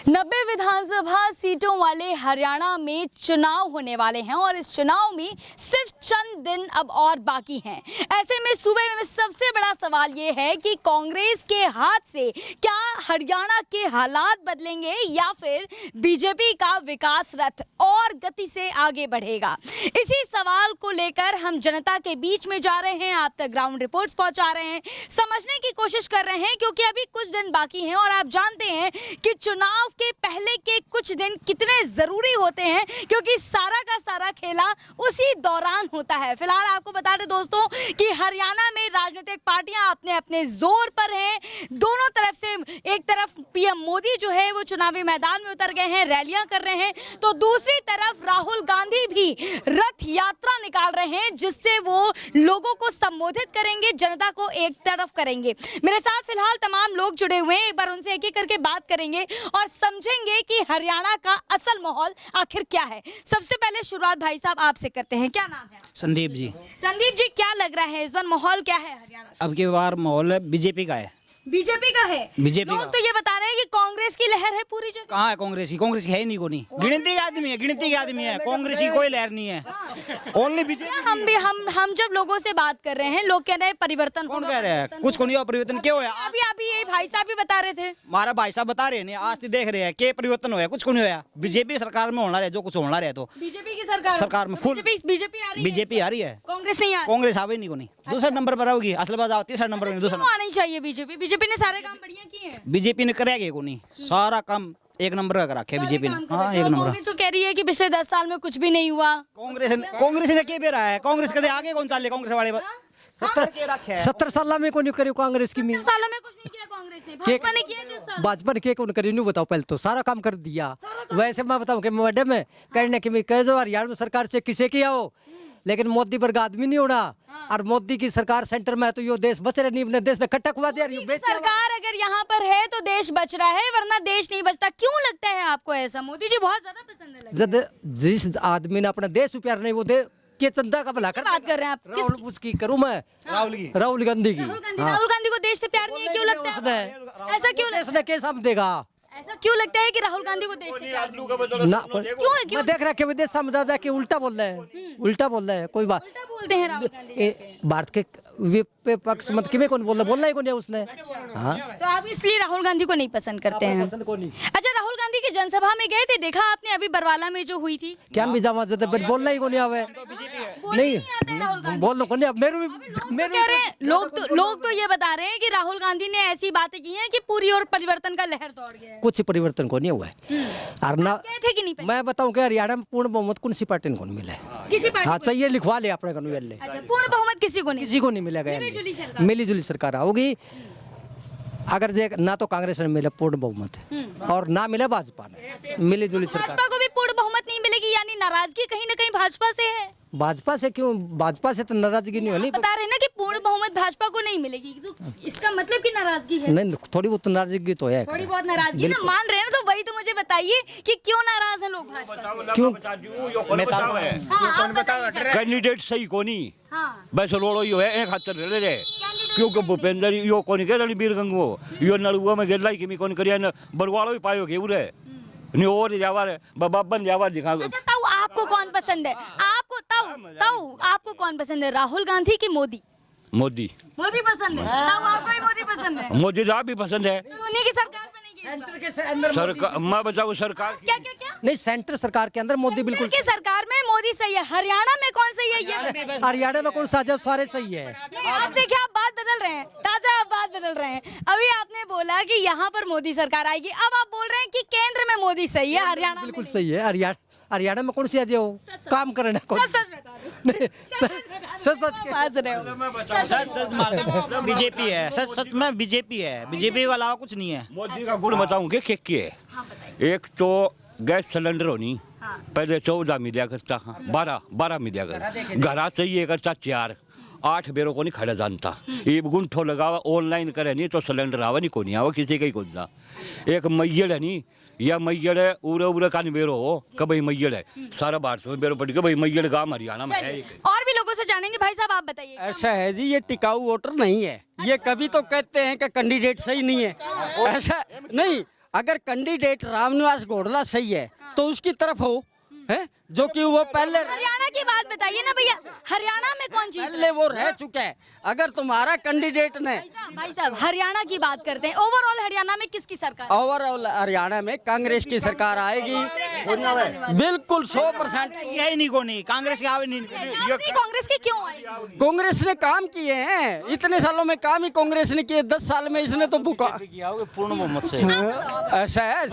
90 विधानसभा सीटों वाले हरियाणा में चुनाव होने वाले हैं और इस चुनाव में सिर्फ चंद दिन अब और बाकी हैं। ऐसे में सूबे में सबसे बड़ा सवाल ये है कि कांग्रेस के हाथ से क्या हरियाणा के हालात बदलेंगे या फिर बीजेपी का विकास रथ और गति से आगे बढ़ेगा। इसी सवाल को लेकर हम जनता के बीच में जा रहे हैं, आप तक ग्राउंड रिपोर्ट्स पहुंचा रहे हैं, समझने की कोशिश कर रहे हैं, क्योंकि अभी कुछ दिन बाकी हैं और आप जानते हैं कि चुनाव के पहले के कुछ दिन कितने जरूरी होते हैं, क्योंकि सारा का सारा खेला उसी दौरान होता है। फिलहाल आपको बता दें दोस्तों कि हरियाणा में राजनीतिक पार्टियां अपने अपने जोर पर हैं। दोनों तरफ से, एक तरफ पीएम मोदी जो है वो चुनावी मैदान में उतर गए हैं, रैलियां कर रहे हैं, तो दूसरी तरफ राहुल गांधी भी रथ यात्रा निकाल रहे हैं जिससे वो लोगों को संबोधित करेंगे, जनता को एक तरफ करेंगे। मेरे साथ फिलहाल तमाम लोग जुड़े हुए हैं, एक बार उनसे एक एक करके बात करेंगे और समझेंगे कि हरियाणा का असल माहौल आखिर क्या है। सबसे पहले शुरुआत भाई साहब आपसे करते हैं, क्या नाम है? संदीप जी। संदीप जी, क्या लग रहा है इस बार माहौल क्या है हरियाणा? अब की बार माहौल बीजेपी का है। बीजेपी का है? बीजेपी लोग का। तो ये बता रहे हैं कि कांग्रेस की लहर है पूरी जगह। कहाँ है कांग्रेस की? कांग्रेस की है ही नहीं, कोई गिनती के आदमी है, गिनती के आदमी है। कांग्रेस की कोई लहर नहीं है, ओनली बीजेपी। हम जब लोगों से बात कर रहे हैं, लोग कह रहे हैं परिवर्तन कौन कह रहे हैं? कुछ को नहीं हुआ परिवर्तन। क्यों है? अभी ये भाई साहब भी बता रहे थे। हमारा भाई साहब बता रहे हैं, आज तो देख रहे हैं कि परिवर्तन हुआ, कुछ को नहीं हुआ। बीजेपी सरकार में होना रहे, जो कुछ होना रहे, तो बीजेपी की सरकार में फुल बीजेपी आ रही है। बीजेपी आ रही है, कांग्रेस नहीं आ रही। कांग्रेस आवे नहीं, को नहीं। दूसरे नंबर पर आओगी, असल बात आओ तीसरा नंबर में। दूसरा क्यों आना ही चाहिए बीजेपी? बीजेपी ने सारे काम बढ़िया किए हैं। बीजेपी ने करेगी को नहीं, सारा काम एक नंबर का रखा है बीजेपी ने। हाँ, एक नंबर। कांग्रेस तो कह रही है कि पिछले 10 साल में कुछ भी नहीं हुआ। कांग्रेस ने क्या रहा है? कांग्रेस कदे आगे कौन चाले? कांग्रेस वाले 70 साल में कोई करी कांग्रेस की 70 सालों में कुछ नहीं किया कांग्रेस ने, भाजपा ने किया 10 साल। भाजपा ने कौन करी? नहीं बताओ, पहले तो सारा काम कर दिया। वैसे मैं बताऊं कि मैडम है कहने की कह जो हरियाणा में सरकार से किसे किया हो, लेकिन मोदी पर आदमी नहीं होना। और मोदी की सरकार सेंटर में है तो यो देश बच रहा नहीं, अपने देश ने खट्टा खुआ दिया। सरकार अगर यहाँ पर है तो देश बच रहा है, वरना देश नहीं बचता। क्यों लगता है आपको ऐसा? मोदी जी बहुत ज्यादा पसंद है। जिस आदमी ने अपना देश प्यार नहीं, वो के चंदा का भला कर बात कर रहे हैं आप? राहुल उसकी करूं मैं, राहुल गांधी की। राहुल गांधी को देश से प्यार नहीं है, क्यों लगता है? ऐसा क्यों लगता है? कैसा देगा? ऐसा क्यों लगता है कि राहुल गांधी को देश से प्यार नहीं है? ना क्यों? मैं देख रहा कि विदेश समझा जाए कि उल्टा बोल रहे हैं, उल्टा बोल रहे हैं। कोई बात उल्टा बोलते हैं राहुल गांधी। भारत के विपक्ष मत किमें कौन बोलना ही कौन है उसने। हाँ, तो आप इसलिए राहुल गांधी को नहीं पसंद करते हैं? अच्छा, राहुल गांधी की जनसभा में गए थे, देखा आपने अभी बरवाला में जो हुई थी? क्या भी जमा बोलना ही कौन आवे? नहीं बोलना कौन? लोग तो ये बता रहे हैं कि राहुल गांधी ने ऐसी बातें की हैं कि पूरी और परिवर्तन का लहर दौड़ गया है। कुछ परिवर्तन को नहीं हुआ है। और ना थे कि नहीं? मैं बताऊं कि हरियाणा में पूर्ण बहुमत कौन सी पार्टी को मिला है? किसी पार्टी हाँ, को? चाहिए लिखवा ले अपने को। अच्छा, पूर्ण बहुमत किसी को नहीं? किसी को नहीं मिलेगा। मिली-जुली सरकार होगी। अगर ना तो कांग्रेस ने मिला पूर्ण बहुमत और ना मिला भाजपा ने मिली-जुली सरकार। भाजपा को भी पूर्ण बहुमत नहीं मिलेगी, यानी नाराजगी कहीं ना कहीं भाजपा से है। भाजपा से क्यों? भाजपा से तो नाराजगी नहीं होनी। बता रहे ना कि पूर्ण बहुमत भाजपा को नहीं मिलेगी, तो इसका मतलब कि नाराजगी है? नहीं, थोड़ी बहुत नाराजगी तो है। थोड़ी बहुत नाराजगी ना मान रहे हैं, तो वही तो मुझे बताइए कि क्यों नाराज है लोग भाजपा से? क्यों? कैंडिडेट सही कोनी हाँ, बस रोड़ो यो है एक हाथ ले रे, क्योंकि भूपेंद्र यो कोनी के रणबीर गंगो यो नलुआ में गेलाई कि मी कोन करिया न बरवाड़ो ही पायो के उरे नि और जावा बब्बन जावा दिखा। अच्छा, ताऊ आपको कौन पसंद है? ताऊ आपको कौन पसंद है, राहुल गांधी की मोदी? मोदी पसंद है। ताऊ आपको भी मोदी पसंद है? मोदी जा भी पसंद है। तो उन्हीं की सरकार में नहीं? सरकार मैं बताऊं सरकार क्या नहीं, सेंटर सरकार के अंदर मोदी बिल्कुल की सरकार में मोदी सही है, हरियाणा में कौन सही है ये? हरियाणा में कौन साझा सारे सही है। नहीं, आप देखिए, आप बात बदल रहे हैं, ताजा आप बात बदल रहे हैं। अभी आपने बोला कि यहाँ पर मोदी सरकार आएगी, अब आप बोल रहे हैं कि केंद्र में मोदी सही है, हरियाणा बिल्कुल सही है। हरियाणा में कौन सी आज काम करना? सच बता सच बीजेपी है, सच में बीजेपी है। बीजेपी के अलावा कुछ नहीं है। मोदी का गुण बताऊं के है। एक तो गैस सिलेंडर होनी, पहले 14 मिलिया करता, 12 मिलिया कर घरा चाहिए करता 4 8 बेरों को नहीं खड़ा जानता। ये गुंठो लगावा ऑनलाइन करे नहीं तो सिलेंडर आवा नहीं, को नहीं आवा किसी का ही कौन सा। एक मैयड़ है नहीं, या मैयड़ है उरे का नहीं बेरो हो कभी मैयड़ है सारा भारत में बेरो पड़ के भाई मैयड़ गाँव हरियाणा में है। और भी लोगों से जानेंगे। भाई साहब आप बताइए। ऐसा है जी, ये टिकाऊ वोटर नहीं है। ये कभी तो कहते हैं कि कैंडिडेट सही नहीं है, ऐसा नहीं। अगर कैंडिडेट रामनिवास घोड़ला सही है तो उसकी तरफ हो, है जो कि वो पहले हरियाणा की बात बताइए ना भैया, हरियाणा में कौन जीत? पहले वो रह चुका है। अगर तुम्हारा कैंडिडेट ने भाई साहब हरियाणा की बात करते हैं, ओवरऑल हरियाणा में किसकी सरकार? ओवरऑल हरियाणा में कांग्रेस की सरकार आएगी, बिल्कुल 100%। है नहीं को नहीं, कांग्रेस की आवे नहीं। कांग्रेस की क्यों आई? कांग्रेस ने काम किए हैं, इतने सालों में काम ही कांग्रेस ने किए। 10 साल में इसने तो बुका पूर्ण बहुमत से ऐसा है।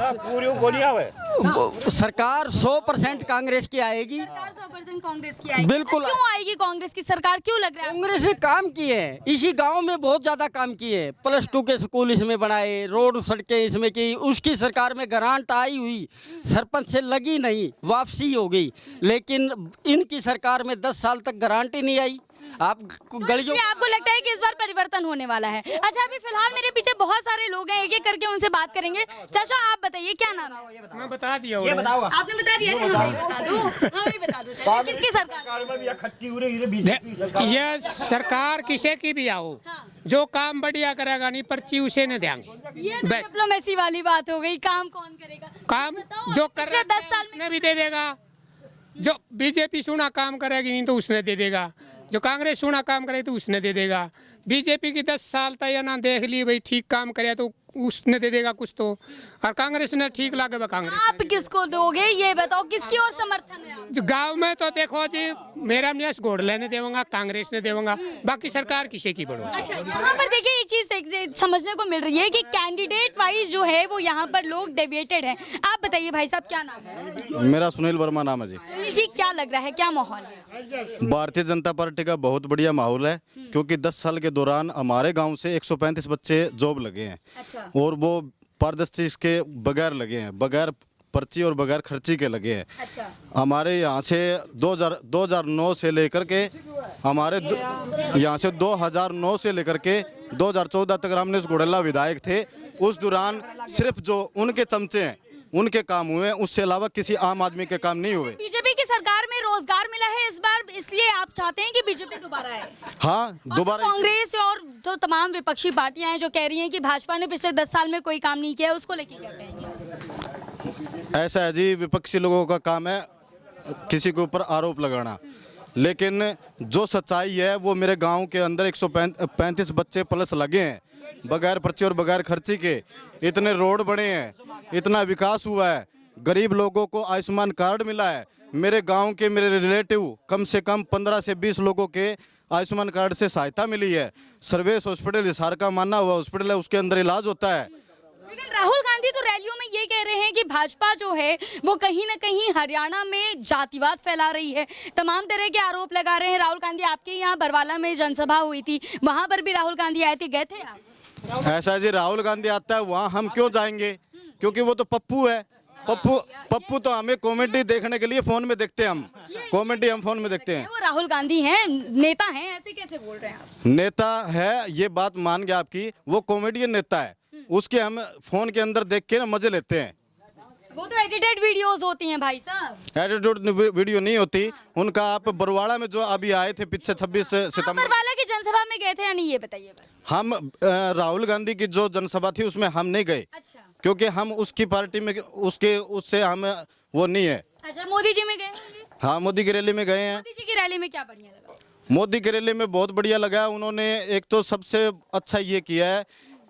सरकार 100% कांग्रेस की आएगी, सरकार 100% कांग्रेस की आएगी। बिल्कुल। क्यों आएगी कांग्रेस की सरकार, क्यों लग रहा है? कांग्रेस ने काम किए हैं, इसी गांव में बहुत ज्यादा काम किए हैं। +2 के स्कूल इसमें बनाए, रोड सड़कें इसमें की। उसकी सरकार में ग्रांट आई हुई, सरपंच से लगी नहीं, वापसी हो गई। लेकिन इनकी सरकार में 10 साल तक ग्रांट ही नहीं आई। आप गलियों इसलिए आपको लगता है कि इस बार परिवर्तन होने वाला है? अच्छा अभी फिलहाल मेरे पीछे बहुत सारे लोग हैं, एक एक करके उनसे बात करेंगे। चाचा आप बताइए क्या नाम है? मैं बता दिया। ये बताओ। आपने बता दिया ना, हमें बता दो, हमें बता दो चाचा, किसकी सरकार? ये सरकार किसे की भी आओ, जो काम बढ़िया करेगा नहीं पर्ची उसे न देंगे। ये तो बस। डिप्लोमेसी वाली बात हो गई, काम कौन करेगा? काम बताओ, जो कर पिछले 10 साल में उसने भी दे देगा। जो बीजेपी सुना काम करेगी नहीं तो उसने दे देगा, जो कांग्रेस सुना काम करे तो उसने दे देगा। बीजेपी की 10 साल तक या ना देख ली भाई ठीक काम करे तो उसने दे देगा कुछ तो, और कांग्रेस ने ठीक लागे बा कांग्रेस। आप किसको दोगे ये बताओ, किसकी ओर समर्थन है आप? जो गांव में तो देखो जी, मेरा न्यास घोड़ले ने देवंगा, कांग्रेस ने देवंगा, बाकी सरकार किसे की बढ़ो। अच्छा यहाँ पर देखिए एक चीज समझने को मिल रही है कि कैंडिडेट वाइज जो है वो यहाँ पर लोग डेविएटेड हैं। आप बताइए भाई साहब क्या नाम है? मेरा सुनील वर्मा नाम है जी। सुनील जी क्या लग रहा है, क्या माहौल है? भारतीय जनता पार्टी का बहुत बढ़िया माहौल है, क्योंकि 10 साल के दौरान हमारे गांव से 135 बच्चे जॉब लगे हैं। अच्छा। और वो पारदर्शी के बगैर लगे हैं, बगैर पर्ची और बगैर खर्ची के लगे हैं। अच्छा। हमारे यहाँ से 2009 से लेकर के यहाँ से 2009 से लेकर के 2014 तक रामनिवास घोड़ला विधायक थे। उस दौरान सिर्फ जो उनके चमचे हैं उनके काम हुए, उससे अलावा किसी आम आदमी के काम नहीं हुए। बीजेपी की सरकार में रोजगार मिला है इस बार, इसलिए आप चाहते हैं कि बीजेपी दोबारा आए? हाँ दोबारा। कांग्रेस और जो तमाम विपक्षी पार्टियां हैं जो कह रही हैं कि भाजपा ने पिछले 10 साल में कोई काम नहीं किया, उसको लेके क्या कहेंगे? ऐसा है जी, विपक्षी लोगों का काम है किसी के ऊपर आरोप लगाना, लेकिन जो सच्चाई है वो मेरे गांव के अंदर 135 बच्चे प्लस लगे हैं बगैर पर्ची और बगैर खर्ची के। इतने रोड बने हैं, इतना विकास हुआ है, गरीब लोगों को आयुष्मान कार्ड मिला है। मेरे गांव के मेरे रिलेटिव कम से कम 15 से 20 लोगों के आयुष्मान कार्ड से सहायता मिली है। सर्वेश हॉस्पिटल हिसार का माना हुआ हॉस्पिटल है, उसके अंदर इलाज होता है। लेकिन राहुल गांधी तो रैलियों में ये कह रहे हैं कि भाजपा जो है वो कहीं ना कहीं हरियाणा में जातिवाद फैला रही है, तमाम तरह के आरोप लगा रहे हैं। राहुल गांधी आपके यहाँ बरवाला में जनसभा हुई थी, वहां पर भी राहुल गांधी आए थे, गए थे आप? ऐसा है जी, राहुल गांधी आता है वहाँ हम क्यों जाएंगे, क्योंकि वो तो पप्पू है। पप्पू तो हमें कॉमेडी देखने के लिए फोन में देखते हैं, हम कॉमेडी हम फोन में देखते हैं। वो राहुल गांधी हैं, नेता हैं, ऐसे कैसे बोल रहे हैं आप? नेता है ये बात मान गया आपकी, वो कॉमेडियन नेता है, उसके हम फोन के अंदर देख के ना मजे लेते हैं। वो तो एडिटेड वीडियोस होती हैं भाई साहब। एडिटेड वीडियो नहीं होती उनका। आप बरवाड़ा में जो अभी आए थे पीछे 26 सितंबर, बरवाला की जनसभा में गए थे या नहीं, ये बताइए बस। हम राहुल गांधी की जो जनसभा थी उसमें हम नहीं गए। अच्छा। क्योंकि हम उसकी पार्टी में उससे हम वो नहीं है। अच्छा, मोदी जी में गए होंगे? हाँ, मोदी की रैली में गए हैं। मोदी जी की रैली में क्या बढ़िया लगा? मोदी की रैली में बहुत बढ़िया लगा। उन्होंने एक तो सबसे अच्छा ये किया है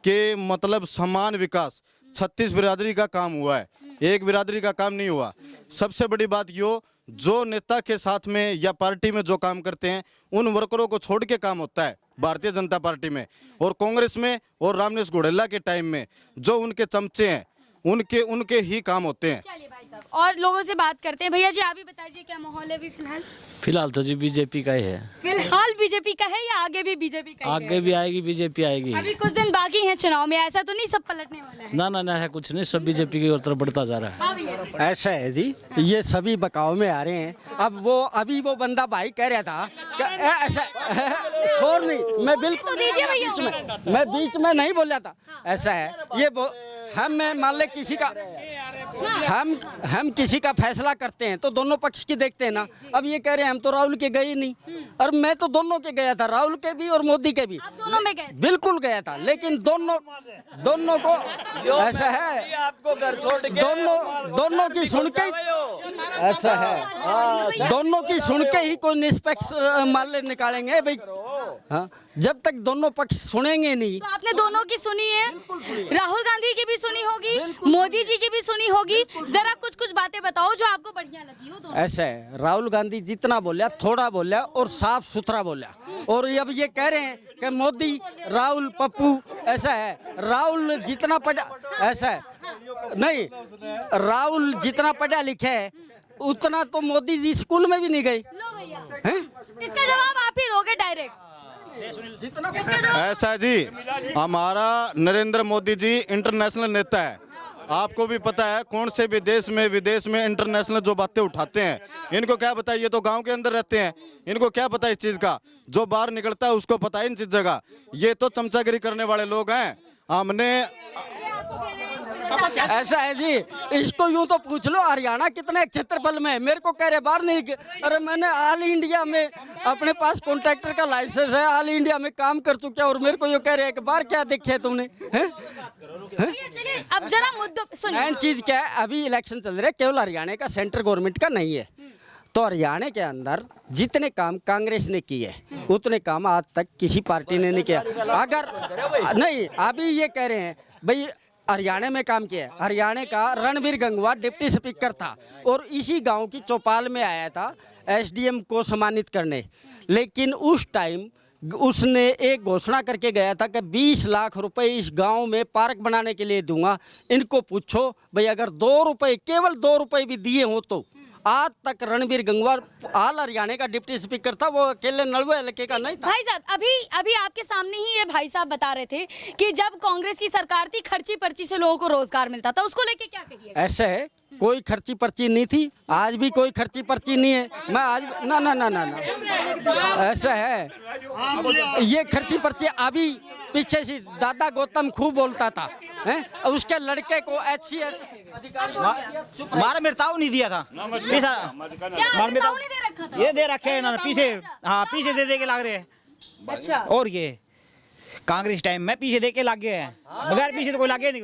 कि मतलब समान विकास 36 बिरादरी का काम हुआ है, एक बिरादरी का काम नहीं हुआ। सबसे बड़ी बात यो, जो नेता के साथ में या पार्टी में जो काम करते हैं उन वर्करों को छोड़ के काम होता है भारतीय जनता पार्टी में और कांग्रेस में। और रामनिवास घोड़ला के टाइम में जो उनके चमचे हैं उनके ही काम होते हैं। चलिए भाई साहब, और लोगों से बात करते हैं। भैया जी आप ही बताइए क्या माहौल है अभी फिलहाल? फिलहाल तो जी बीजेपी का ही है। फिलहाल बीजेपी का है या आगे भी बीजेपी का ही आगे रहेगा? भी आएगी, बीजेपी आएगी। अभी कुछ दिन बाकी हैं चुनाव में, ऐसा तो नहीं सब पलटने वाला है? ना ना ना है कुछ नहीं, सब बीजेपी की ओर तरफ बढ़ता जा रहा है। हाँ भैया। ऐसा है जी, ये सभी बकाव में आ रहे हैं। अब वो अभी वो बंदा भाई कह रहा था ऐसा छोड़ नहीं, मैं बिल्कुल तो दीजिए भैया। मैं बीच में नहीं बोल रहा था। ऐसा है, ये हम मान ले किसी का हम किसी का फैसला करते हैं तो दोनों पक्ष की देखते हैं ना। अब ये कह रहे हैं हम तो राहुल के गए नहीं, और मैं तो दोनों के गया था, राहुल के भी और मोदी के भी। आप दोनों में गए? बिल्कुल गया था, लेकिन दोनों को ऐसा है, आपको घर छोड़ के दोनों की सुन के ऐसा है, दोनों की सुन के ही कोई निष्पक्ष मामले निकालेंगे भाई। हाँ, जब तक दोनों पक्ष सुनेंगे नहीं। तो आपने दोनों की सुनी है, राहुल गांधी की भी सुनी होगी, मोदी जी की भी सुनी होगी, जरा कुछ बातें बताओ जो आपको बढ़िया लगी हो दोनों। ऐसा है, राहुल गांधी जितना बोला थोड़ा बोला और साफ सुथरा बोला, और अब ये कह रहे हैं कि मोदी राहुल पप्पू, ऐसा है, राहुल जितना पढ़ा, ऐसा है नहीं, राहुल जितना पढ़ा लिखा है उतना तो मोदी जी स्कूल में भी नहीं गए। लो भैया, हैं? इसका जवाब आप ही दोगे डायरेक्ट। ऐसा जी, हमारा नरेंद्र मोदी जी इंटरनेशनल नेता है। आपको भी पता है कौन से भी देश में विदेश में इंटरनेशनल जो बातें उठाते हैं, इनको क्या पता है, ये तो गांव के अंदर रहते हैं, इनको क्या पता इस चीज़ का। जो बाहर निकलता है उसको पता है इन चीज़ का। ये तो चमचागिरी करने वाले लोग हैं। हमने ऐसा है जी, इसको यूं तो पूछ लो हरियाणा कितने क्षेत्रफल में है। मेरे को कह रहे बाहर नहीं, अरे मैंने ऑल इंडिया में अपने पास कॉन्ट्रैक्टर का लाइसेंस है, ऑल इंडिया में काम कर चुका, और मेरे को ये कह रहे हैं कि बाहर क्या देखे तुमने। चलिए अब जरा मुद्दों सुनिए। मेन चीज क्या है, अभी इलेक्शन चल रहे, केवल हरियाणा का सेंट्रल गवर्नमेंट का नहीं है। तो हरियाणा के अंदर जितने काम कांग्रेस ने किए उतने काम आज तक किसी पार्टी ने नहीं किया। अगर नहीं, अभी ये कह रहे हैं भाई हरियाणा में काम किया। हरियाणा का रणबीर गंगवा डिप्टी स्पीकर था और इसी गांव की चौपाल में आया था एसडीएम को सम्मानित करने, लेकिन उस टाइम उसने एक घोषणा करके गया था कि 20 लाख रुपए इस गांव में पार्क बनाने के लिए दूंगा। इनको पूछो भाई, अगर 2 रुपए, केवल 2 रुपए भी दिए हो तो आज तक रणबीर गंगवा आल हरियाणा का डिप्टी स्पीकर था, वो अकेले नलवे इलाके का नहीं था। भाई साहब, अभी आपके सामने ही ये भाई साहब बता रहे थे कि जब कांग्रेस की सरकार थी खर्ची पर्ची से लोगों को रोजगार मिलता था, उसको लेके क्या कहिए? ऐसा है, कोई खर्ची पर्ची नहीं थी, आज भी कोई खर्ची पर्ची नहीं है। मैं आज ना ऐसा है, ये खर्ची पर्ची अभी पीछे से दादा गौतम खूब बोलता था, हैं? उसके लड़के को HCS मारा मिर्ताऊ नहीं दिया था, क्या मिर्ताऊ नहीं दे रखा था? ये दे रखे हैं इन्होंने पीछे। हाँ, पीछे दे के लाग रहे हैं। अच्छा, और ये कांग्रेस टाइम में पीछे दे के लागे हैं, बगैर पीछे तो कोई लागे नहीं।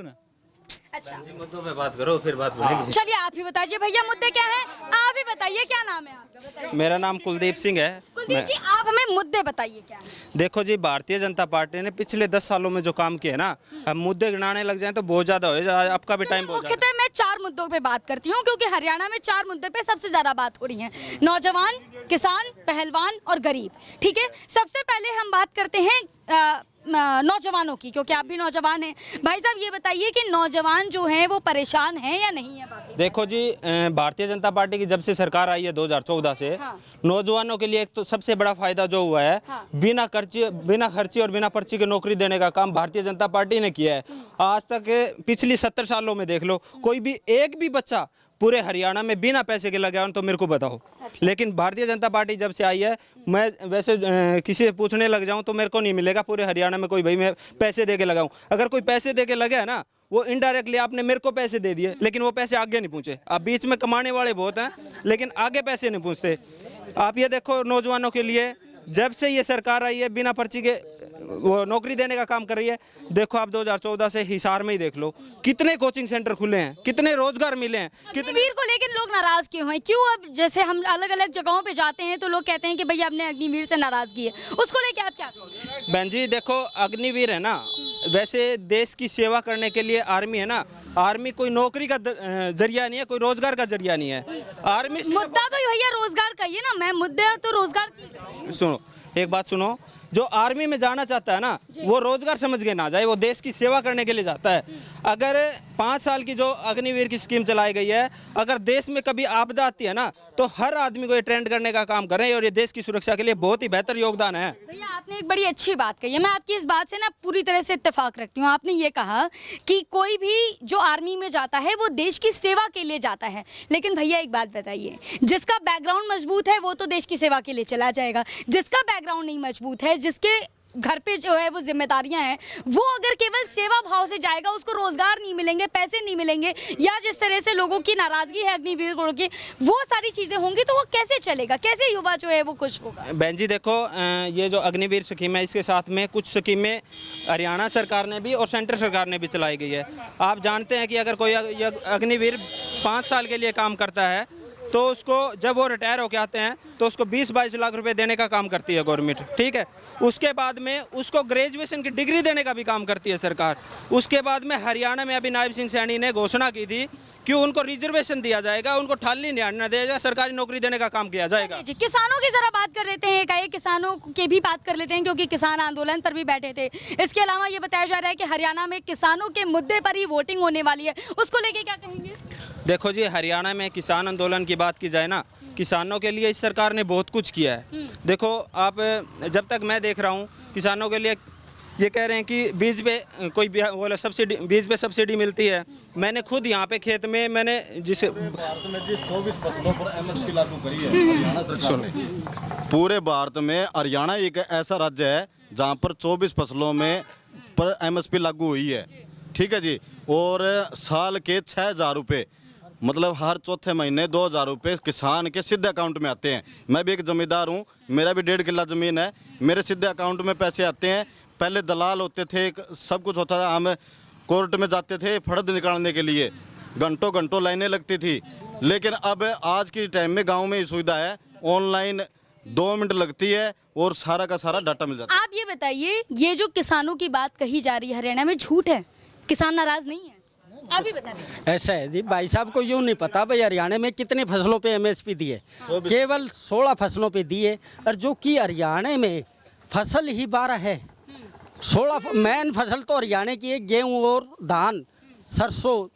अच्छा, मुद्दों पे बात करो फिर बात बनेगी। चलिए आप ही बताइए भैया, मुद्दे क्या हैं? आप ही बताइए, क्या नाम है आपका? बताइए। मेरा नाम कुलदीप सिंह है। कुलदीप जी, आप हमें मुद्दे बताइए क्या है? देखो जी, भारतीय जनता पार्टी ने पिछले 10 सालों में जो काम किया ना, अब मुद्दे गिनाने लग जाए तो बहुत ज्यादा हो जाए, आपका भी टाइम बहुत मुख्यतः मैं 4 मुद्दों पे बात करती हूँ, क्योंकि हरियाणा में 4 मुद्दे पे सबसे ज्यादा बात हो रही है। नौजवान, किसान, पहलवान और गरीब। ठीक है, सबसे पहले हम बात करते हैं नौजवानों की, क्योंकि आप भी नौजवान हैं। भाई साहब ये बताइए कि नौजवान जो हैं वो परेशान हैं या नहीं है? देखो जी, भारतीय जनता पार्टी की जब से सरकार आई है 2014 से, हाँ। नौजवानों के लिए एक तो सबसे बड़ा फायदा जो हुआ है, हाँ। बिना खर्ची और बिना पर्ची के नौकरी देने का काम भारतीय जनता पार्टी ने किया है। आज तक पिछली 70 सालों में देख लो, कोई भी एक भी बच्चा पूरे हरियाणा में बिना पैसे के लगा तो मेरे को बताओ। लेकिन भारतीय जनता पार्टी जब से आई है, मैं वैसे किसी से पूछने लग जाऊं तो मेरे को नहीं मिलेगा पूरे हरियाणा में कोई भाई मैं पैसे दे के लगाऊं। अगर कोई पैसे दे के लगा है ना, वो इनडायरेक्टली आपने मेरे को पैसे दे दिए, लेकिन वो पैसे आगे नहीं पहुंचे। अब बीच में कमाने वाले बहुत हैं, लेकिन आगे पैसे नहीं पहुंचते। आप ये देखो, नौजवानों के लिए जब से ये सरकार आई है बिना पर्ची के वो नौकरी देने का काम कर रही है। देखो आप 2014 से हिसार में ही देख लो, कितने कोचिंग सेंटर खुले हैं, कितने रोजगार मिले हैं, अग्निवीर को लेकिन लोग नाराज क्यों हैं? क्यों अब जैसे हम अलग अलग जगहों पे जाते हैं तो लोग कहते हैं कि भैया आपने अग्निवीर से नाराजगी है, उसको लेके आप क्या कहोगे? बहन जी देखो, अग्निवीर है ना, वैसे देश की सेवा करने के लिए आर्मी है ना, आर्मी कोई नौकरी का जरिया नहीं है, कोई रोजगार का जरिया नहीं है। आर्मी मुद्दा तो भैया रोजगार का ही है ना, मैं मुद्दा तो रोजगार की। सुनो, एक बात सुनो, जो आर्मी में जाना चाहता है ना, वो रोजगार समझ के ना जाए, वो देश की सेवा करने के लिए जाता है। अगर 5 साल की जो अग्निवीर की स्कीम चलाई गई है, अगर देश में कभी आपदा आती है ना, तो हर आदमी को ये ट्रेंड करने का काम कर रहे हैं, और ये देश की सुरक्षा के लिए बहुत ही बेहतर योगदान है। भैया आपने एक बड़ी अच्छी बात कही है, मैं आपकी इस बात से ना पूरी तरह से इत्तेफाक रखती हूँ। आपने ये कहा कि कोई भी जो आर्मी में जाता है वो देश की सेवा के लिए जाता है, लेकिन भैया एक बात बताइए, जिसका बैकग्राउंड मजबूत है वो तो देश की सेवा के लिए चला जाएगा, जिसका बैकग्राउंड नहीं मजबूत है, जिसके घर पे जो है वो जिम्मेदारियां हैं, वो अगर केवल सेवा भाव से जाएगा, उसको रोजगार नहीं मिलेंगे, पैसे नहीं मिलेंगे, या जिस तरह से लोगों की नाराजगी है अग्निवीर को की, वो सारी चीजें होंगी, तो वो कैसे चलेगा, कैसे युवा जो है वो खुश होगा? बहन जी देखो, ये जो अग्निवीर स्कीम है, इसके साथ में कुछ स्कीमें हरियाणा सरकार ने भी और सेंटर सरकार ने भी चलाई गई है। आप जानते हैं कि अगर कोई अग्निवीर 5 साल के लिए काम करता है तो उसको जब वो रिटायर होकर आते हैं तो उसको 20-22 लाख रुपए देने का काम करती है गवर्नमेंट, ठीक है। उसके बाद में उसको ग्रेजुएशन की डिग्री देने का भी काम करती है सरकार। उसके बाद में हरियाणा में अभी नायब सिंह सैनी ने घोषणा की थी कि उनको रिजर्वेशन दिया जाएगा, उनको ठाली नहीं दिया जाएगा, सरकारी नौकरी देने का काम किया जाएगा। जी, किसानों की जरा बात कर लेते हैं, कई किसानों की भी बात कर लेते हैं, क्योंकि किसान आंदोलन पर भी बैठे थे। इसके अलावा ये बताया जा रहा है कि हरियाणा में किसानों के मुद्दे पर ही वोटिंग होने वाली है, उसको लेके क्या कहेंगे? देखो जी, हरियाणा में किसान आंदोलन की बात की जाए ना, किसानों के लिए इस सरकार ने बहुत कुछ किया है। देखो आप, जब तक मैं देख रहा हूँ, किसानों के लिए ये कह रहे हैं कि बीज पे कोई बोला सब्सिडी, बीज पे सब्सिडी मिलती है। मैंने खुद यहाँ पे खेत में मैंने जिसे भारत में जी 24 फसलों पर एमएसपी लागू करी है हरियाणा सरकार ने। पूरे भारत में हरियाणा एक ऐसा राज्य है जहाँ पर 24 फसलों में पर एमएसपी लागू हुई है, ठीक है जी। और साल के 6,000 रुपये, मतलब हर चौथे महीने 2,000 रुपये किसान के सीधे अकाउंट में आते हैं। मैं भी एक जमींदार हूँ, मेरा भी 1.5 किला ज़मीन है, मेरे सीधे अकाउंट में पैसे आते हैं। पहले दलाल होते थे, सब कुछ होता था, हम कोर्ट में जाते थे फर्द निकालने के लिए, घंटों घंटों लाइनें लगती थी। लेकिन अब आज के टाइम में गाँव में ये सुविधा है, ऑनलाइन 2 मिनट लगती है और सारा का सारा डाटा मिल जाता है। आप ये बताइए, ये जो किसानों की बात कही जा रही है हरियाणा में, झूठ है? किसान नाराज नहीं है? आप ही बता दीजिए। ऐसा है जी, भाई साहब को यूँ नहीं पता भाई हरियाणा में कितने फसलों पे एमएसपी दी है। केवल 16 फसलों पे दी है, और जो कि हरियाणा में फसल ही 12 है। 16 मेन फसल तो हरियाणा की है, गेहूँ और धान, सरसों,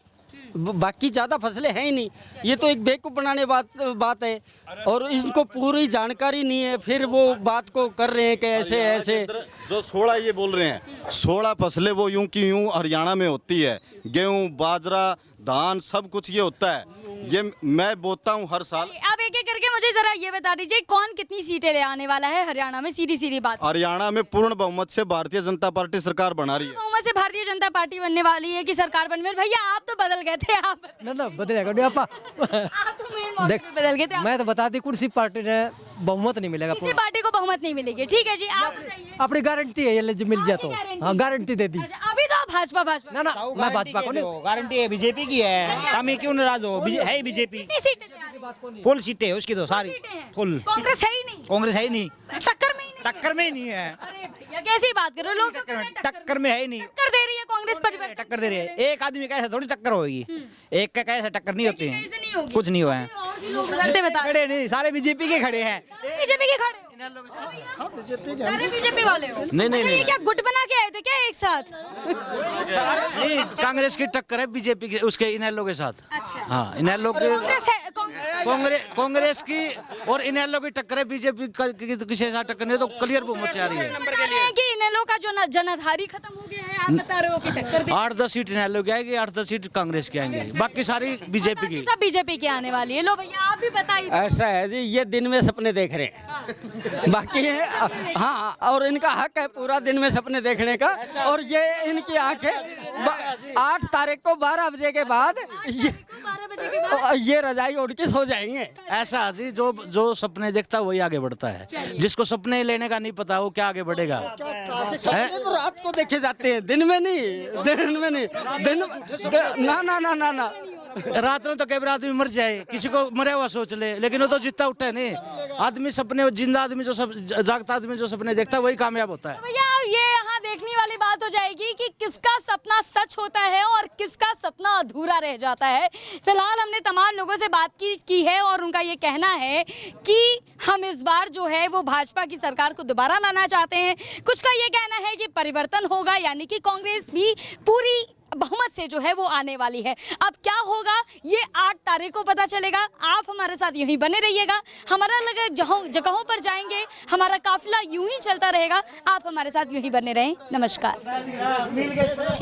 बाकी ज़्यादा फसलें हैं ही नहीं। ये तो एक बेवकूफ़ बनाने बात है, और इनको पूरी जानकारी नहीं है, फिर वो बात को कर रहे हैं कि ऐसे ऐसे। जो 16 ये बोल रहे हैं, 16 फसलें वो यूं की यूं हरियाणा में होती है, गेहूं, बाजरा, धान, सब कुछ ये होता है। ये मैं बोता हूँ हर साल। आप एक एक करके मुझे जरा ये बता दीजिए, कौन कितनी सीटें ले आने वाला है हरियाणा में? सीधी सीधी बात। हरियाणा में पूर्ण बहुमत से भारतीय जनता पार्टी सरकार बना रही है। बहुमत से भारतीय जनता पार्टी बनने वाली है कि सरकार बनने वाली? भैया आप तो बदल गए थे, आप ना बदलेगा नहीं आपा। आप तो मेन मौके पे बदल गए थे। मैं तो बता दी, कौन सी पार्टी ने बहुमत नहीं मिलेगा। किसी पार्टी को बहुमत नहीं मिलेगी, ठीक है जी। आप बताइए। अपनी गारंटी है, ये मिल जाए तो। हाँ, गारंटी दे दी। अच्छा, अभी तो आप भाजपा ना ना, मैं भाजपा को नहीं। गारंटी है, बीजेपी की है, हमें क्यों नाराज हो? है बीजेपी, कितनी सीटें ले आ रही है? फुल सीटें है उसकी तो सारी सीटें हैं। फुल। कांग्रेस है ही नहीं, कांग्रेस है ही नहीं, टक्कर में ही नहीं। टक्कर में ही नहीं है। अरे भैया कैसी बात कर रहे हो? लोग तो कह रहे हैं टक्कर में है ही नहीं, टक्कर दे रही है कांग्रेस परिवार, टक्कर दे रही है। एक आदमी कैसे थोड़ी टक्कर होगी, एक का कैसे टक्कर नहीं होती है, कैसे नहीं होगी? कुछ नहीं हुआ है। और भी लोग लड़ते बता रहे खड़े नहीं, सारे बीजेपी के खड़े हैं। हैं। बीजेपी के खड़े हो? सारे बीजेपी वाले हो? नहीं, नहीं, अच्छा, ये नहीं। क्या गुट बना के आए थे क्या एक साथ? नहीं, कांग्रेस की टक्कर है बीजेपी के, उसके इनेलो के साथ। अच्छा। हाँ, इनेलो के कांग्रेस है, कांग्रेस की और इनेलो की टक्कर है, बीजेपी की तो किसी के साथ टक्कर नहीं, तो क्लियर बहुमत से आ रही है। बता रहे हैं कि इनेलो का जो जनाधारी खत्म हो गया है, आप बता रहे हो कि टक्कर दे 8-10 सीट इनेलो की आएगी, 8-10 सीट कांग्रेस की आएंगी, बाकी सारी बीजेपी की। सब बीजेपी की आने वाली है। लो भैया आप भी बताइए। ऐसा है जी, ये दिन में सपने देख रहे हैं, बाकी है हाँ, और इनका हक है पूरा दिन में सपने देखने का। और ये इनकी आंखें 8 तारीख को 12 बजे के बाद 12 बजे के बाद ये रजाई ओढ़ के सो जाएंगे। ऐसा जी, जो सपने देखता है वही आगे बढ़ता है, जिसको सपने लेने का नहीं पता वो क्या आगे बढ़ेगा। सपने तो रात को देखे जाते हैं, दिन में नहीं, दिन में नहीं, ना ना ना ना ना। रात में तो कई बार आदमी मर जाए, किसी को मरा हुआ सोच ले, लेकिन वो तो जितना उठा है नहीं। आदमी सपने, जिंदा आदमी जो सब जागता आदमी जो सपने देखता है वही कामयाब होता है। भैया ये यहाँ देखने वाली बात हो जाएगी कि किसका सपना सच होता है और किसका सपना अधूरा रह जाता है। फिलहाल हमने तमाम लोगों से बात की है और उनका ये कहना है कि हम इस बार जो है वो भाजपा की सरकार को दोबारा लाना चाहते हैं। कुछ का ये कहना है कि परिवर्तन होगा, यानी कि कांग्रेस भी पूरी बहुमत से जो है वो आने वाली है। अब क्या होगा ये 8 तारीख को पता चलेगा। आप हमारे साथ यहीं बने रहिएगा, हमारा अलग जगहों पर जाएंगे, हमारा काफिला यूं ही चलता रहेगा। आप हमारे साथ यूं ही बने रहें। नमस्कार।